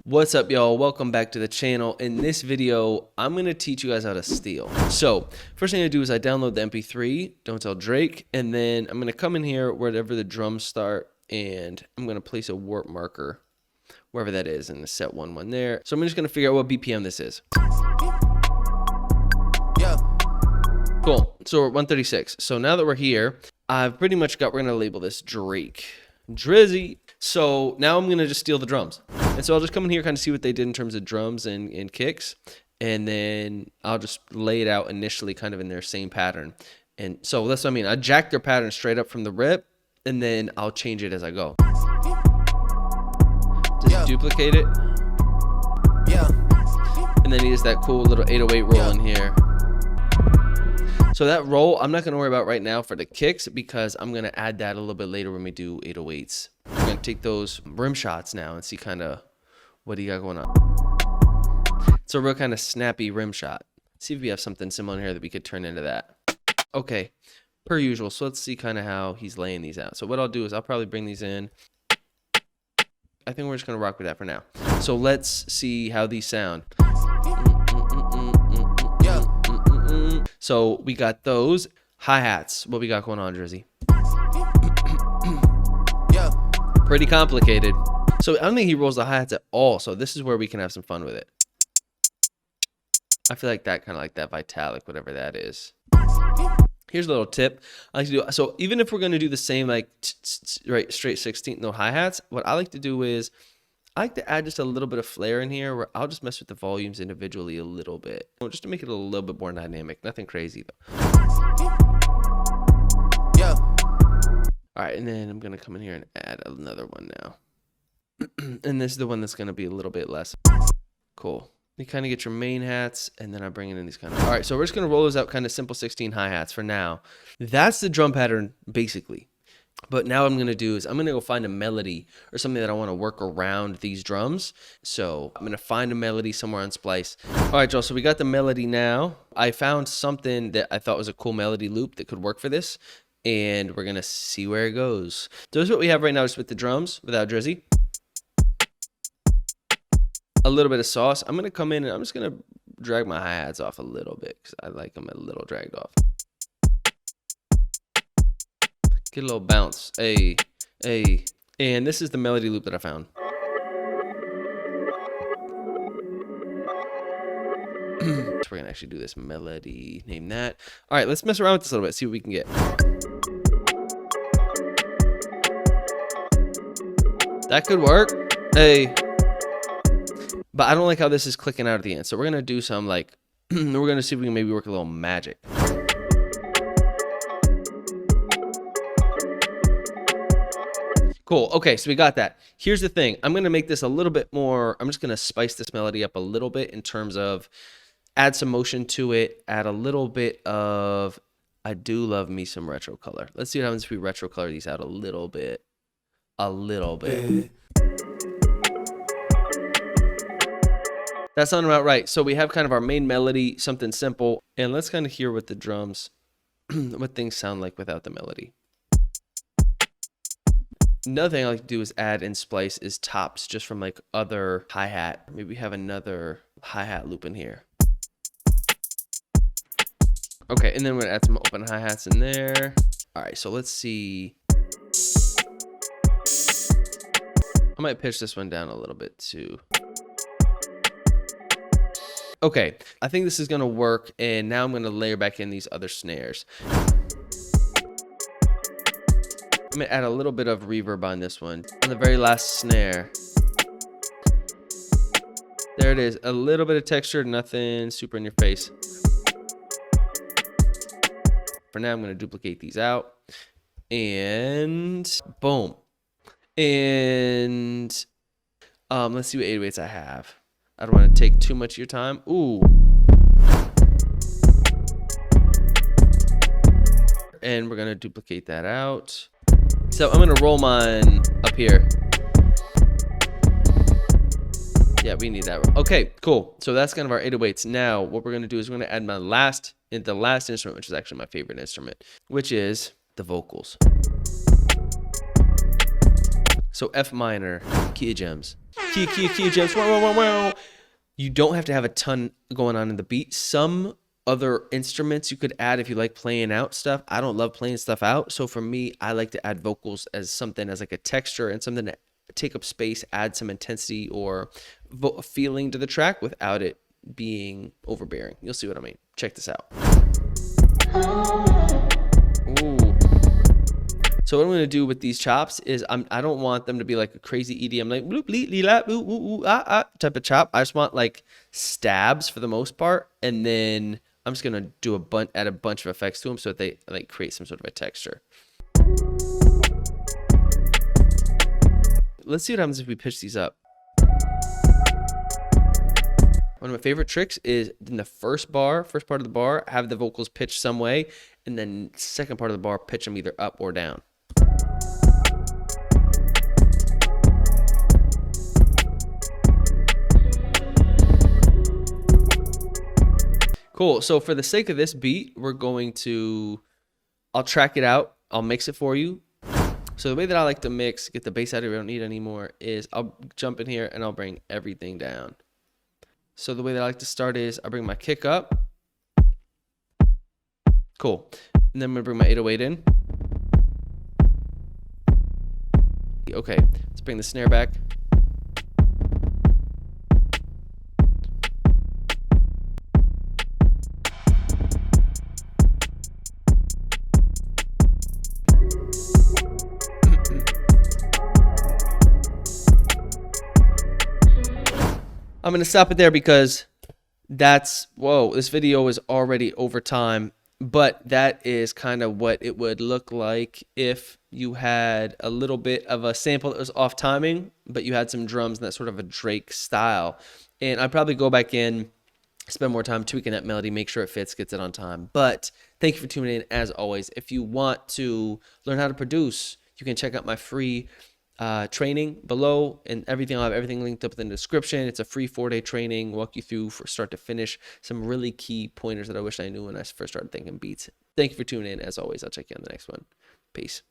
What's up, y'all? Welcome back to the channel. In this video, I'm going to teach you guys how to steal. So first thing I do is I download the MP3, Don't Tell Drake, and then I'm going to come in here wherever the drums start, and I'm going to place a warp marker wherever that is and set 1-1 there. So I'm just going to figure out what BPM this is. Yeah. Cool. So we're at 136. So now that we're here, I've pretty much got, we're going to label this Drake. Drizzy. So now I'm going to just steal the drums. And so I'll just come in here, kind of see what they did in terms of drums and kicks. And then I'll just lay it out initially kind of in their same pattern. And so that's what I mean. I jack their pattern straight up from the rip, and then I'll change it as I go. Just duplicate it. Yeah. And then use that cool little 808 roll in here. So that roll, I'm not going to worry about right now for the kicks because I'm going to add that a little bit later when we do 808s. We're going to take those rim shots now and see kind of what do you got going on. It's a real kind of snappy rim shot. See if we have something similar here that we could turn into that. Okay, per usual. So let's see kind of how he's laying these out. So what I'll do is I'll probably bring these in. I think we're just going to rock with that for now. So let's see how these sound. So we got those hi-hats. What we got going on, Drizzy? Yeah. Pretty complicated. So I don't think he rolls the hi-hats at all. So this is where we can have some fun with it. I feel like that kind of like that Vitalic, whatever that is. Here's a little tip. I like to do so even if we're going to do the same like right straight 16th note hi-hats, what I like to do is I like to add just a little bit of flair in here where I'll just mess with the volumes individually a little bit. Just to make it a little bit more dynamic. Nothing crazy though. Yeah. All right, and then I'm going to come in here and add another one now. And this is the one that's going to be a little bit less. Cool. You kind of get your main hats, and then I bring in these kind of... All right, so we're just going to roll those out kind of simple 16 hi-hats for now. That's the drum pattern, basically. But now what I'm going to do is I'm going to go find a melody or something that I want to work around these drums. So I'm going to find a melody somewhere on Splice. All right, y'all, so we got the melody now. I found something that I thought was a cool melody loop that could work for this. And we're going to see where it goes. So this is what we have right now just with the drums without Drizzy. A little bit of sauce. I'm going to come in and I'm just going to drag my hi-hats off a little bit because I like them a little dragged off. Get a little bounce. Hey, hey. And this is the melody loop that I found. So we're going to actually do this melody. Name that. All right, let's mess around with this a little bit. See what we can get. That could work. Hey. But I don't like how this is clicking out at the end. So we're going to do some like, we're going to see if we can maybe work a little magic. Cool. Okay, so we got that. Here's the thing. I'm going to make this a little bit more, I'm just going to spice this melody up a little bit in terms of add some motion to it, add a little bit of, I do love me some retro color. Let's see what happens if we retro color these out a little bit. A little bit. That sounded about right. So we have kind of our main melody, something simple, and let's kind of hear what the drums, what things sound like without the melody. Another thing I like to do is add and splice is tops just from like other hi-hat. Maybe we have another hi-hat loop in here. Okay, and then we're gonna add some open hi-hats in there. All right, so let's see. I might pitch this one down a little bit too. Okay, I think this is gonna work, and now I'm gonna layer back in these other snares. I'm gonna add a little bit of reverb on this one. On the very last snare. There it is. A little bit of texture, nothing super in your face. For now, I'm gonna duplicate these out. And boom. And let's see what 808s I have. I don't want to take too much of your time. Ooh. And we're gonna duplicate that out. So I'm gonna roll mine up here. Yeah, we need that. Okay, cool. So that's kind of our 808s. Now, what we're gonna do is we're gonna add the last instrument, which is actually my favorite instrument, which is the vocals. So F minor, key of gems. Key of gems. Wow, wow, wow, wow. You don't have to have a ton going on in the beat. Some other instruments you could add if you like playing out stuff. I don't love playing stuff out. So for me, I like to add vocals as something, as like a texture and something to take up space, add some intensity or feeling to the track without it being overbearing. You'll see what I mean. Check this out. Ooh. So what I'm gonna do with these chops is I don't want them to be like a crazy EDM like bloop lee lee la ooh ooh ooh ah ah type of chop. I just want like stabs for the most part, and then I'm just gonna do add a bunch of effects to them so that they like create some sort of a texture. Let's see what happens if we pitch these up. One of my favorite tricks is in the first part of the bar, have the vocals pitched some way, and then second part of the bar, pitch them either up or down. Cool. So for the sake of this beat, I'll track it out. I'll mix it for you. So the way that I like to mix, get the bass out of here, I don't need anymore, is I'll jump in here and I'll bring everything down. So the way that I like to start is I bring my kick up. Cool. And then I'm going to bring my 808 in. Okay, let's bring the snare back. I'm going to stop it there because this video is already over time, but that is kind of what it would look like if you had a little bit of a sample that was off timing, but you had some drums and that sort of a Drake style. And I'd probably go back in, spend more time tweaking that melody, make sure it fits, gets it on time. But thank you for tuning in as always. If you want to learn how to produce, you can check out my free training below, and I'll have everything linked up in the description. It's a free 4-day training, walk you through from start to finish some really key pointers that I wish I knew when I first started thinking beats. Thank you for tuning in as always. I'll check you on the next one. Peace.